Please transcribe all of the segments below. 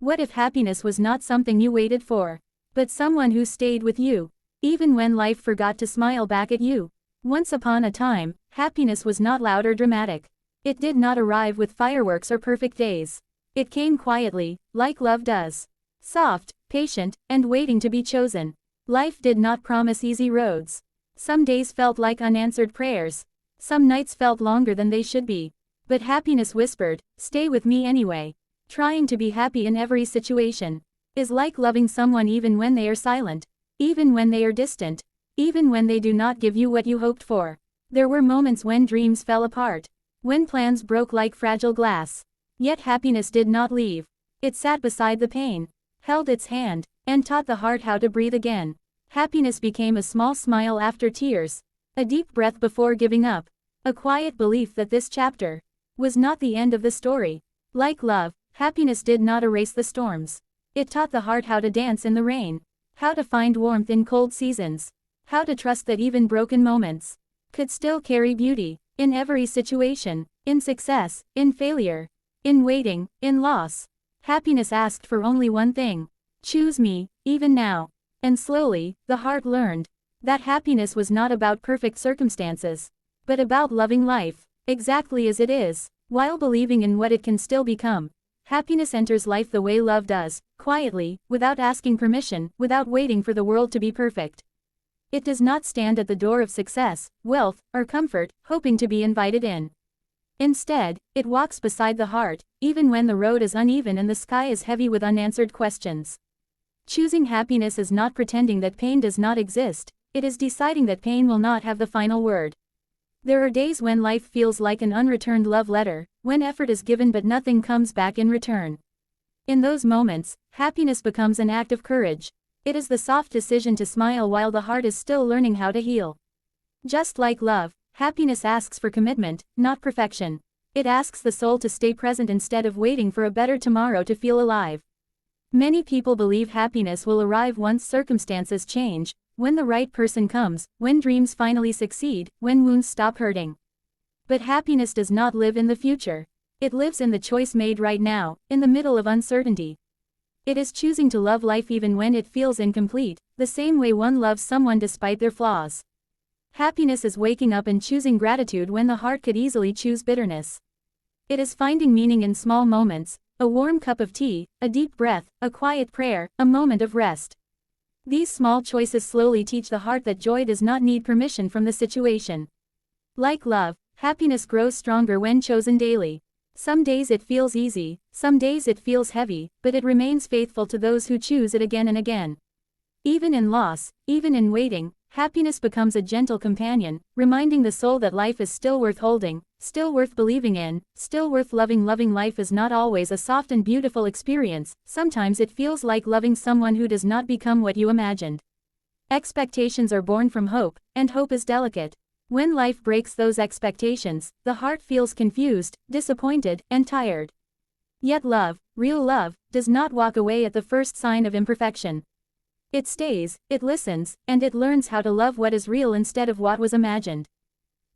What if happiness was not something you waited for, but someone who stayed with you, even when life forgot to smile back at you? Once upon a time, happiness was not loud or dramatic. It did not arrive with fireworks or perfect days. It came quietly, like love does. Soft, patient, and waiting to be chosen. Life did not promise easy roads. Some days felt like unanswered prayers. Some nights felt longer than they should be. But happiness whispered, "Stay with me anyway." Trying to be happy in every situation is like loving someone even when they are silent, even when they are distant, even when they do not give you what you hoped for. There were moments when dreams fell apart, when plans broke like fragile glass. Yet happiness did not leave. It sat beside the pain, held its hand, and taught the heart how to breathe again. Happiness became a small smile after tears, a deep breath before giving up, a quiet belief that this chapter was not the end of the story. Like love, happiness did not erase the storms. It taught the heart how to dance in the rain, how to find warmth in cold seasons, how to trust that even broken moments could still carry beauty. In every situation, in success, in failure, in waiting, in loss, happiness asked for only one thing: choose me, even now. And slowly, the heart learned that happiness was not about perfect circumstances, but about loving life exactly as it is, while believing in what it can still become. Happiness enters life the way love does, quietly, without asking permission, without waiting for the world to be perfect. It does not stand at the door of success, wealth, or comfort, hoping to be invited in. Instead, it walks beside the heart, even when the road is uneven and the sky is heavy with unanswered questions. Choosing happiness is not pretending that pain does not exist, it is deciding that pain will not have the final word. There are days when life feels like an unreturned love letter, when effort is given but nothing comes back in return. In those moments, happiness becomes an act of courage. It is the soft decision to smile while the heart is still learning how to heal. Just like love, happiness asks for commitment, not perfection. It asks the soul to stay present instead of waiting for a better tomorrow to feel alive. Many people believe happiness will arrive once circumstances change, when the right person comes, when dreams finally succeed, when wounds stop hurting. But happiness does not live in the future. It lives in the choice made right now, in the middle of uncertainty. It is choosing to love life even when it feels incomplete, the same way one loves someone despite their flaws. Happiness is waking up and choosing gratitude when the heart could easily choose bitterness. It is finding meaning in small moments, a warm cup of tea, a deep breath, a quiet prayer, a moment of rest. These small choices slowly teach the heart that joy does not need permission from the situation. Like love, happiness grows stronger when chosen daily. Some days it feels easy, some days it feels heavy, but it remains faithful to those who choose it again and again. Even in loss, even in waiting, happiness becomes a gentle companion, reminding the soul that life is still worth holding, still worth believing in, still worth loving. Loving life is not always a soft and beautiful experience, sometimes it feels like loving someone who does not become what you imagined. Expectations are born from hope, and hope is delicate. When life breaks those expectations, the heart feels confused, disappointed, and tired. Yet love, real love, does not walk away at the first sign of imperfection. It stays, it listens, and it learns how to love what is real instead of what was imagined.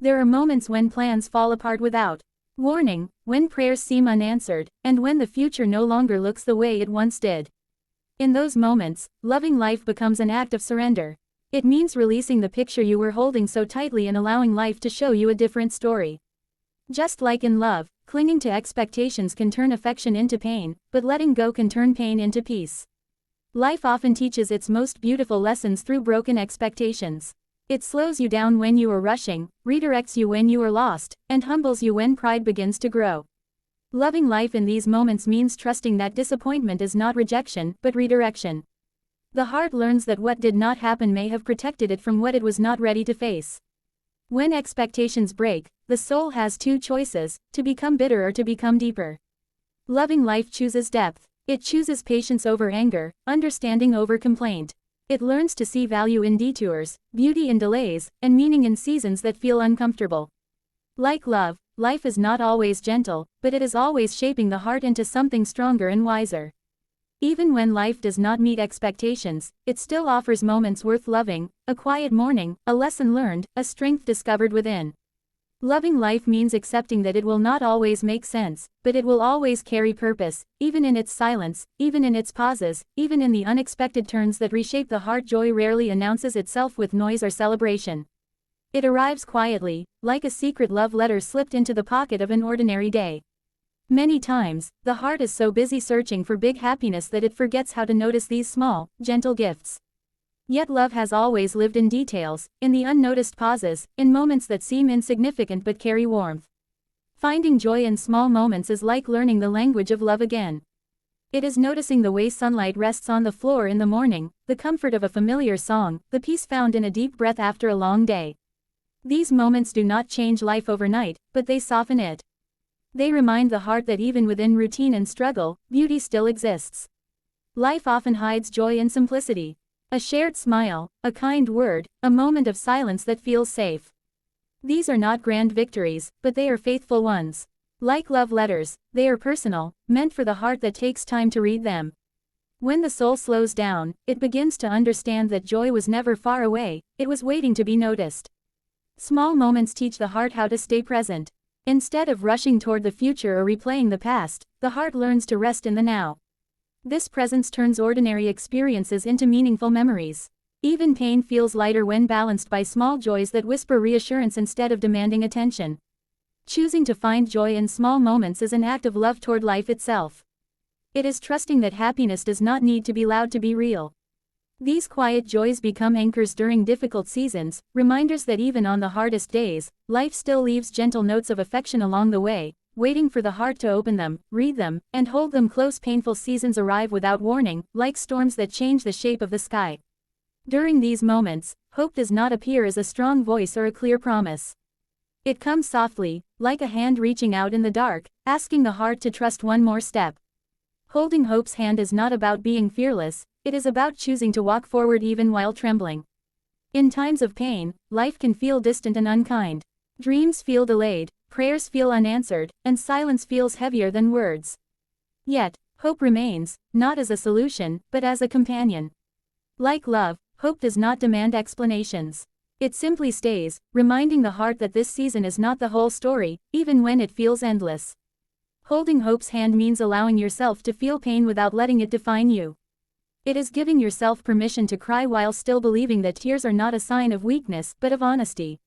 There are moments when plans fall apart without warning, when prayers seem unanswered, and when the future no longer looks the way it once did. In those moments, loving life becomes an act of surrender. It means releasing the picture you were holding so tightly and allowing life to show you a different story. Just like in love, clinging to expectations can turn affection into pain, but letting go can turn pain into peace. Life often teaches its most beautiful lessons through broken expectations. It slows you down when you are rushing, redirects you when you are lost, and humbles you when pride begins to grow. Loving life in these moments means trusting that disappointment is not rejection, but redirection. The heart learns that what did not happen may have protected it from what it was not ready to face. When expectations break, the soul has two choices: to become bitter or to become deeper. Loving life chooses depth. It chooses patience over anger, understanding over complaint. It learns to see value in detours, beauty in delays, and meaning in seasons that feel uncomfortable. Like love, life is not always gentle, but it is always shaping the heart into something stronger and wiser. Even when life does not meet expectations, it still offers moments worth loving, a quiet morning, a lesson learned, a strength discovered within. Loving life means accepting that it will not always make sense, but it will always carry purpose, even in its silence, even in its pauses, even in the unexpected turns that reshape the heart. Joy rarely announces itself with noise or celebration. It arrives quietly, like a secret love letter slipped into the pocket of an ordinary day. Many times, the heart is so busy searching for big happiness that it forgets how to notice these small, gentle gifts. Yet love has always lived in details, in the unnoticed pauses, in moments that seem insignificant but carry warmth. Finding joy in small moments is like learning the language of love again. It is noticing the way sunlight rests on the floor in the morning, the comfort of a familiar song, the peace found in a deep breath after a long day. These moments do not change life overnight, but they soften it. They remind the heart that even within routine and struggle, beauty still exists. Life often hides joy in simplicity. A shared smile, a kind word, a moment of silence that feels safe. These are not grand victories, but they are faithful ones. Like love letters, they are personal, meant for the heart that takes time to read them. When the soul slows down, it begins to understand that joy was never far away, it was waiting to be noticed. Small moments teach the heart how to stay present. Instead of rushing toward the future or replaying the past, the heart learns to rest in the now. This presence turns ordinary experiences into meaningful memories. Even pain feels lighter when balanced by small joys that whisper reassurance instead of demanding attention. Choosing to find joy in small moments is an act of love toward life itself. It is trusting that happiness does not need to be loud to be real. These quiet joys become anchors during difficult seasons, reminders that even on the hardest days, life still leaves gentle notes of affection along the way, waiting for the heart to open them, read them, and hold them close. Painful seasons arrive without warning, like storms that change the shape of the sky. During these moments, hope does not appear as a strong voice or a clear promise. It comes softly, like a hand reaching out in the dark, asking the heart to trust one more step. Holding hope's hand is not about being fearless, it is about choosing to walk forward even while trembling. In times of pain, life can feel distant and unkind. Dreams feel delayed, prayers feel unanswered, and silence feels heavier than words. Yet, hope remains, not as a solution, but as a companion. Like love, hope does not demand explanations. It simply stays, reminding the heart that this season is not the whole story, even when it feels endless. Holding hope's hand means allowing yourself to feel pain without letting it define you. It is giving yourself permission to cry while still believing that tears are not a sign of weakness, but of honesty.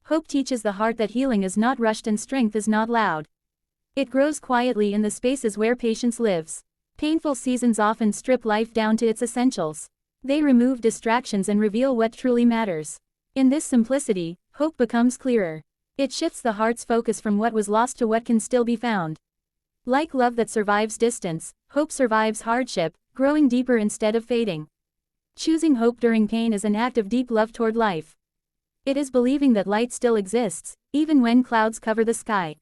Hope teaches the heart that healing is not rushed and strength is not loud. It grows quietly in the spaces where patience lives. Painful seasons often strip life down to its essentials. They remove distractions and reveal what truly matters. In this simplicity, hope becomes clearer. It shifts the heart's focus from what was lost to what can still be found. Like love that survives distance, hope survives hardship, growing deeper instead of fading. Choosing hope during pain is an act of deep love toward life. It is believing that light still exists, even when clouds cover the sky.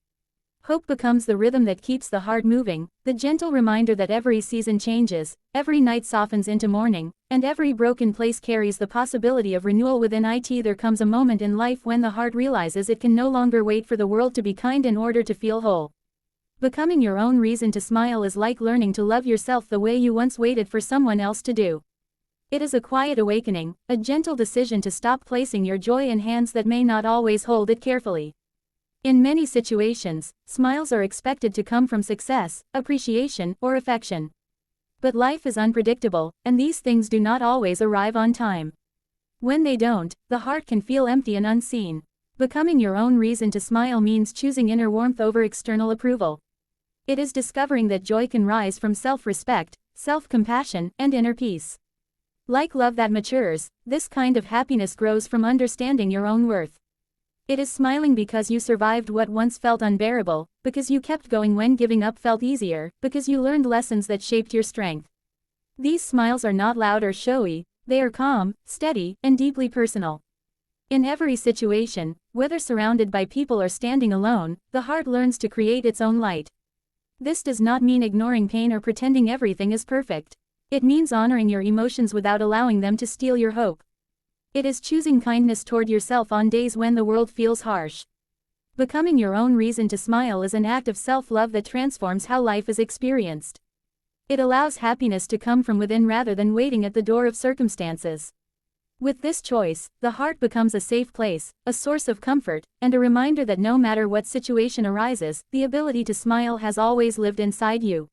Hope becomes the rhythm that keeps the heart moving, the gentle reminder that every season changes, every night softens into morning, and every broken place carries the possibility of renewal within it. There comes a moment in life when the heart realizes it can no longer wait for the world to be kind in order to feel whole. Becoming your own reason to smile is like learning to love yourself the way you once waited for someone else to do. It is a quiet awakening, a gentle decision to stop placing your joy in hands that may not always hold it carefully. In many situations, smiles are expected to come from success, appreciation, or affection. But life is unpredictable, and these things do not always arrive on time. When they don't, the heart can feel empty and unseen. Becoming your own reason to smile means choosing inner warmth over external approval. It is discovering that joy can rise from self-respect, self-compassion, and inner peace. Like love that matures, this kind of happiness grows from understanding your own worth. It is smiling because you survived what once felt unbearable, because you kept going when giving up felt easier, because you learned lessons that shaped your strength. These smiles are not loud or showy, they are calm, steady, and deeply personal. In every situation, whether surrounded by people or standing alone, the heart learns to create its own light. This does not mean ignoring pain or pretending everything is perfect. It means honoring your emotions without allowing them to steal your hope. It is choosing kindness toward yourself on days when the world feels harsh. Becoming your own reason to smile is an act of self-love that transforms how life is experienced. It allows happiness to come from within rather than waiting at the door of circumstances. With this choice, the heart becomes a safe place, a source of comfort, and a reminder that no matter what situation arises, the ability to smile has always lived inside you.